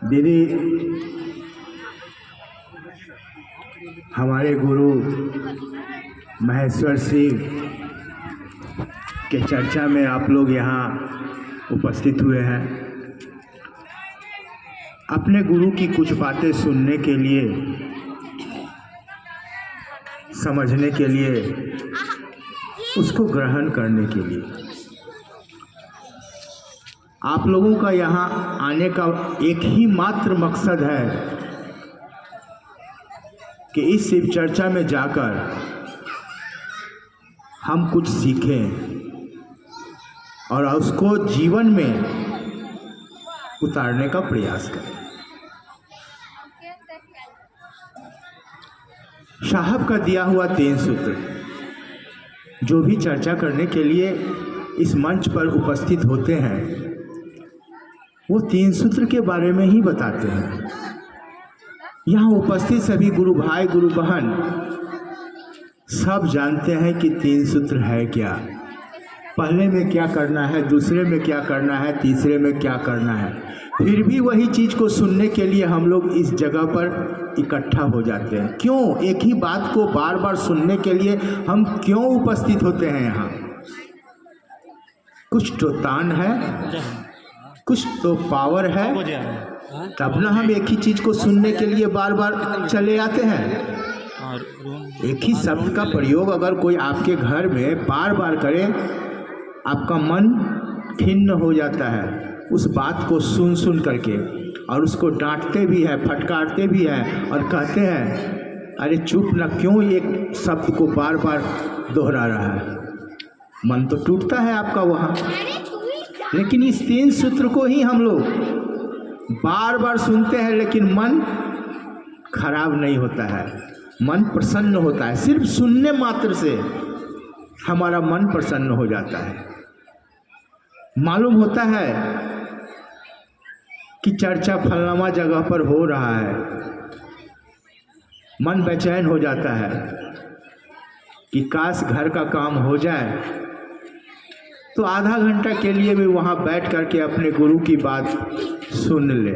दीदी, हमारे गुरु महेश्वर सिंह के चर्चा में आप लोग यहाँ उपस्थित हुए हैं। अपने गुरु की कुछ बातें सुनने के लिए, समझने के लिए, उसको ग्रहण करने के लिए। आप लोगों का यहाँ आने का एक ही मात्र मकसद है कि इस शिव चर्चा में जाकर हम कुछ सीखें और उसको जीवन में उतारने का प्रयास करें। साहब का दिया हुआ 3 सूत्र जो भी चर्चा करने के लिए इस मंच पर उपस्थित होते हैं, वो 3 सूत्र के बारे में ही बताते हैं। यहाँ उपस्थित सभी गुरु भाई, गुरु बहन सब जानते हैं कि 3 सूत्र है क्या, पहले में क्या करना है, दूसरे में क्या करना है, तीसरे में क्या करना है। फिर भी वही चीज़ को सुनने के लिए हम लोग इस जगह पर इकट्ठा हो जाते हैं। क्यों? एक ही बात को बार बार सुनने के लिए हम क्यों उपस्थित होते हैं यहाँ? कुछ तो तान है, कुछ तो पावर है, तब ना हम एक ही चीज़ को सुनने के लिए बार बार चले आते हैं। एक ही शब्द का प्रयोग अगर कोई आपके घर में बार बार करे, आपका मन खिन्न हो जाता है उस बात को सुन सुन करके, और उसको डांटते भी हैं, फटकारते भी हैं और कहते हैं अरे चुप ना, क्यों एक शब्द को बार बार दोहरा रहा है। मन तो टूटता है आपका वहाँ। लेकिन इस 3 सूत्र को ही हम लोग बार बार सुनते हैं, लेकिन मन खराब नहीं होता है, मन प्रसन्न होता है। सिर्फ सुनने मात्र से हमारा मन प्रसन्न हो जाता है। मालूम होता है कि चर्चा फलाना जगह पर हो रहा है, मन बेचैन हो जाता है कि काश घर का काम हो जाए तो आधा घंटा के लिए भी वहाँ बैठ करके अपने गुरु की बात सुन ले।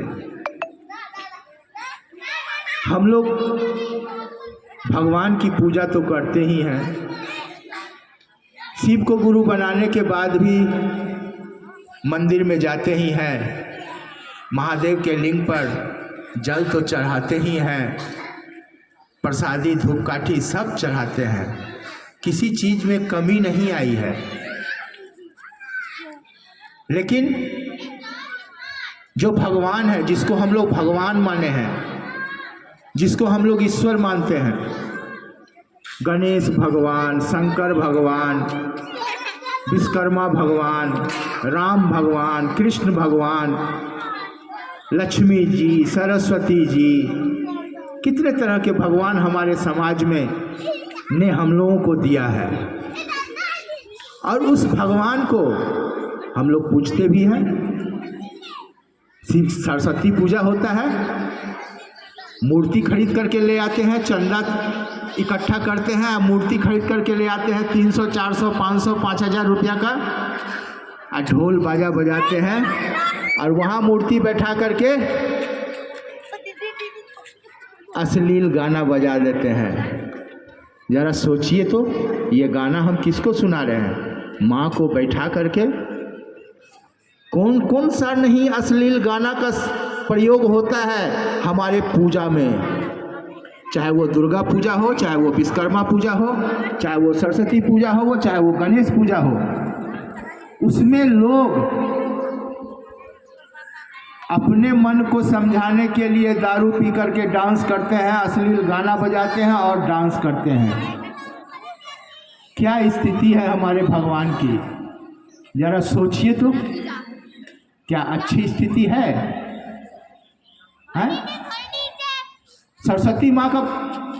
हम लोग भगवान की पूजा तो करते ही हैं, शिव को गुरु बनाने के बाद भी मंदिर में जाते ही हैं, महादेव के लिंग पर जल तो चढ़ाते ही हैं, प्रसादी धूपकाठी सब चढ़ाते हैं, किसी चीज़ में कमी नहीं आई है। लेकिन जो भगवान है, जिसको हम लोग भगवान माने हैं, जिसको हम लोग ईश्वर मानते हैं, गणेश भगवान, शंकर भगवान, विश्वकर्मा भगवान, राम भगवान, कृष्ण भगवान, लक्ष्मी जी, सरस्वती जी, कितने तरह के भगवान हमारे समाज में ने हम लोगों को दिया है। और उस भगवान को हम लोग पूजते भी हैं। सरस्वती पूजा होता है, मूर्ति खरीद करके ले आते हैं, चंदा इकट्ठा करते हैं, मूर्ति खरीद करके ले आते हैं 300, 400, 500, 5000 रुपया का, और ढोल बाजा बजाते हैं और वहाँ मूर्ति बैठा करके अश्लील गाना बजा देते हैं। ज़रा सोचिए तो, ये गाना हम किसको सुना रहे हैं? माँ को बैठा करके। कौन कौन सा नहीं अश्लील गाना का प्रयोग होता है हमारे पूजा में, चाहे वो दुर्गा पूजा हो, चाहे वो विश्वकर्मा पूजा हो, चाहे वो सरस्वती पूजा हो, चाहे वो गणेश पूजा हो। उसमें लोग अपने मन को समझाने के लिए दारू पी करके डांस करते हैं, अश्लील गाना बजाते हैं और डांस करते हैं। क्या स्थिति है हमारे भगवान की? जरा सोचिए तो, क्या अच्छी स्थिति है? सरस्वती माँ का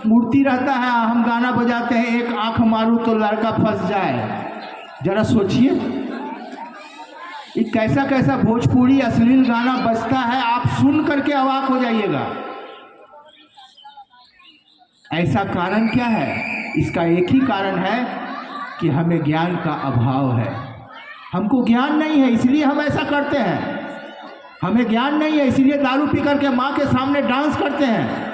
मूर्ति रहता है, हम गाना बजाते हैं, एक आंख मारूं तो लड़का फंस जाए। जरा सोचिए, ये कैसा कैसा भोजपुरी अश्लील गाना बजता है, आप सुन करके अवाक हो जाइएगा। ऐसा कारण क्या है? इसका एक ही कारण है कि हमें ज्ञान का अभाव है। हमको ज्ञान नहीं है, इसलिए हम ऐसा करते हैं। हमें ज्ञान नहीं है, इसीलिए दारू पी करके माँ के सामने डांस करते हैं।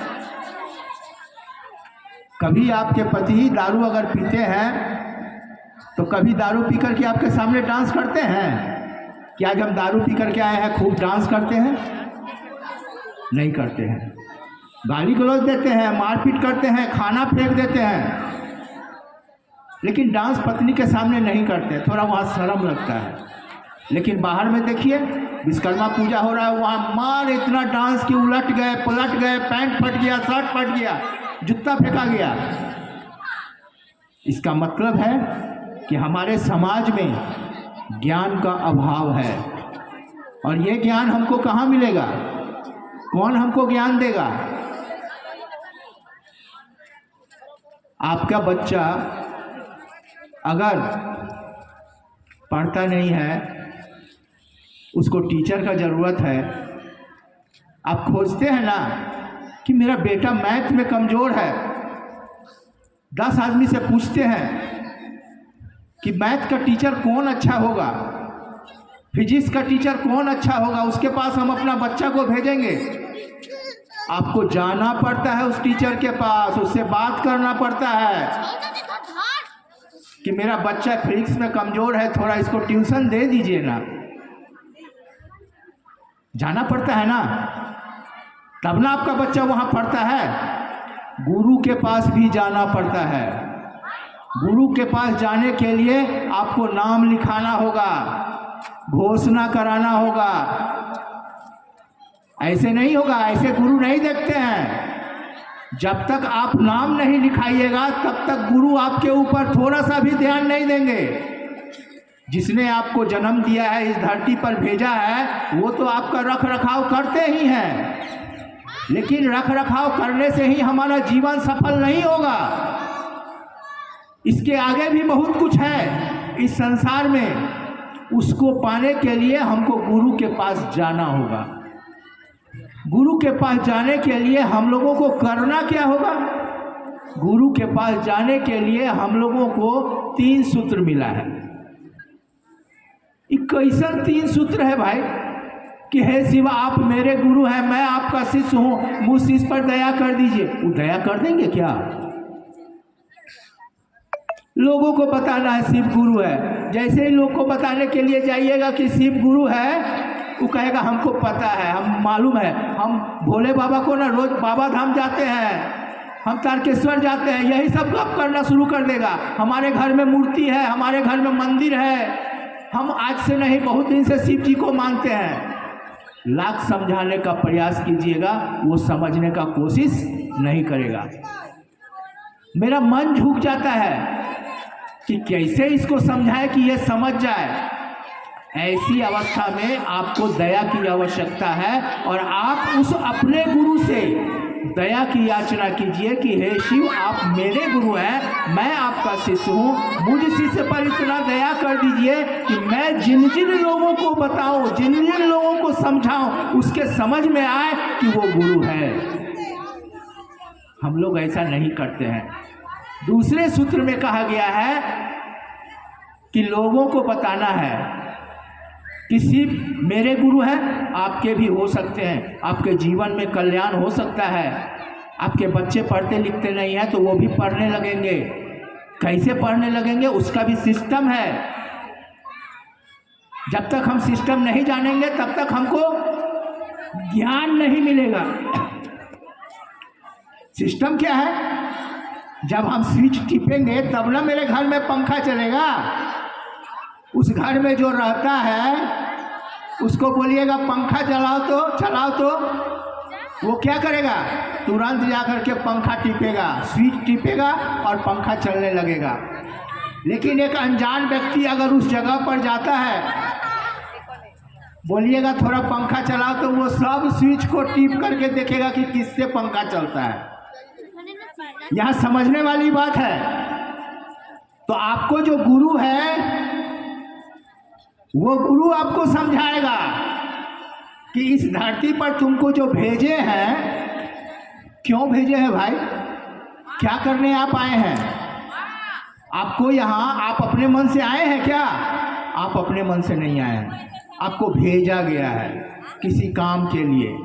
कभी आपके पति दारू अगर पीते हैं तो कभी दारू पी करके आपके सामने डांस करते हैं? क्या आज हम दारू पी करके आए हैं खूब डांस करते हैं? नहीं करते हैं। गाली गलौज देते हैं, मारपीट करते हैं, खाना फेंक देते हैं, लेकिन डांस पत्नी के सामने नहीं करते, थोड़ा वहाँ शर्म लगता है। लेकिन बाहर में देखिए, विश्वकर्मा पूजा हो रहा है, वहाँ मार इतना डांस कि उलट गए, पलट गए, पैंट फट गया, शर्ट फट गया, जूता फेंका गया। इसका मतलब है कि हमारे समाज में ज्ञान का अभाव है। और ये ज्ञान हमको कहाँ मिलेगा? कौन हमको ज्ञान देगा? आपका बच्चा अगर पढ़ता नहीं है, उसको टीचर का ज़रूरत है, आप खोजते हैं ना कि मेरा बेटा मैथ में कमज़ोर है, 10 आदमी से पूछते हैं कि मैथ का टीचर कौन अच्छा होगा, फिजिक्स का टीचर कौन अच्छा होगा, उसके पास हम अपना बच्चा को भेजेंगे। आपको जाना पड़ता है उस टीचर के पास, उससे बात करना पड़ता है कि मेरा बच्चा फिजिक्स में कमज़ोर है, थोड़ा इसको ट्यूशन दे दीजिए ना। जाना पड़ता है ना, तब ना आपका बच्चा वहाँ पढ़ता है। गुरु के पास भी जाना पड़ता है। गुरु के पास जाने के लिए आपको नाम लिखाना होगा, घोषणा कराना होगा। ऐसे नहीं होगा, ऐसे गुरु नहीं देखते हैं। जब तक आप नाम नहीं लिखाइएगा तब तक गुरु आपके ऊपर थोड़ा सा भी ध्यान नहीं देंगे। जिसने आपको जन्म दिया है, इस धरती पर भेजा है, वो तो आपका रख रखाव करते ही हैं, लेकिन रख रखाव करने से ही हमारा जीवन सफल नहीं होगा। इसके आगे भी बहुत कुछ है इस संसार में। उसको पाने के लिए हमको गुरु के पास जाना होगा। गुरु के पास जाने के लिए हम लोगों को करना क्या होगा? गुरु के पास जाने के लिए हम लोगों को 3 सूत्र मिला है। ये कैसन 3 सूत्र है भाई कि हे शिव, आप मेरे गुरु हैं, मैं आपका शिष्य हूँ, मुझ शिष्य पर दया कर दीजिए। वो दया कर देंगे क्या? लोगों को बताना है शिव गुरु है। जैसे ही लोग को बताने के लिए जाइएगा कि शिव गुरु है, वो कहेगा हमको पता है, हम मालूम है, हम भोले बाबा को ना रोज बाबा धाम जाते हैं, हम तारकेश्वर जाते हैं, यही सब गप करना शुरू कर देगा। हमारे घर में मूर्ति है, हमारे घर में मंदिर है, हम आज से नहीं बहुत दिन से शिव जी को मानते हैं। लाख समझाने का प्रयास कीजिएगा, वो समझने का कोशिश नहीं करेगा। मेरा मन झुक जाता है कि कैसे इसको समझाए कि ये समझ जाए। ऐसी अवस्था में आपको दया की आवश्यकता है और आप उस अपने गुरु से दया की याचना कीजिए कि हे शिव, आप मेरे गुरु हैं, मैं आपका शिष्य हूँ, मुझ शिष्य पर इतना दया कर दीजिए कि मैं जिन जिन लोगों को बताऊं, जिन जिन लोगों को समझाऊं, उसके समझ में आए कि वो गुरु है। हम लोग ऐसा नहीं करते हैं। दूसरे सूत्र में कहा गया है कि लोगों को बताना है कि सिर्फ मेरे गुरु हैं, आपके भी हो सकते हैं, आपके जीवन में कल्याण हो सकता है। आपके बच्चे पढ़ते लिखते नहीं हैं तो वो भी पढ़ने लगेंगे। कैसे पढ़ने लगेंगे उसका भी सिस्टम है। जब तक हम सिस्टम नहीं जानेंगे तब तक हमको ज्ञान नहीं मिलेगा। सिस्टम क्या है? जब हम स्विच टिपेंगे तब ना मेरे घर में पंखा चलेगा। उस घर में जो रहता है उसको बोलिएगा पंखा चलाओ तो वो क्या करेगा? तुरंत जाकर के पंखा टिपेगा, स्विच टिपेगा और पंखा चलने लगेगा। लेकिन एक अनजान व्यक्ति अगर उस जगह पर जाता है, बोलिएगा थोड़ा पंखा चलाओ, तो वो सब स्विच को टिप करके देखेगा कि किससे पंखा चलता है। यहाँ समझने वाली बात है। तो आपको जो गुरु है वो गुरु आपको समझाएगा कि इस धरती पर तुमको जो भेजे हैं, क्यों भेजे हैं भाई, क्या करने आप आए हैं? आपको यहाँ आप अपने मन से आए हैं क्या? आप अपने मन से नहीं आए हैं। आपको भेजा गया है किसी काम के लिए,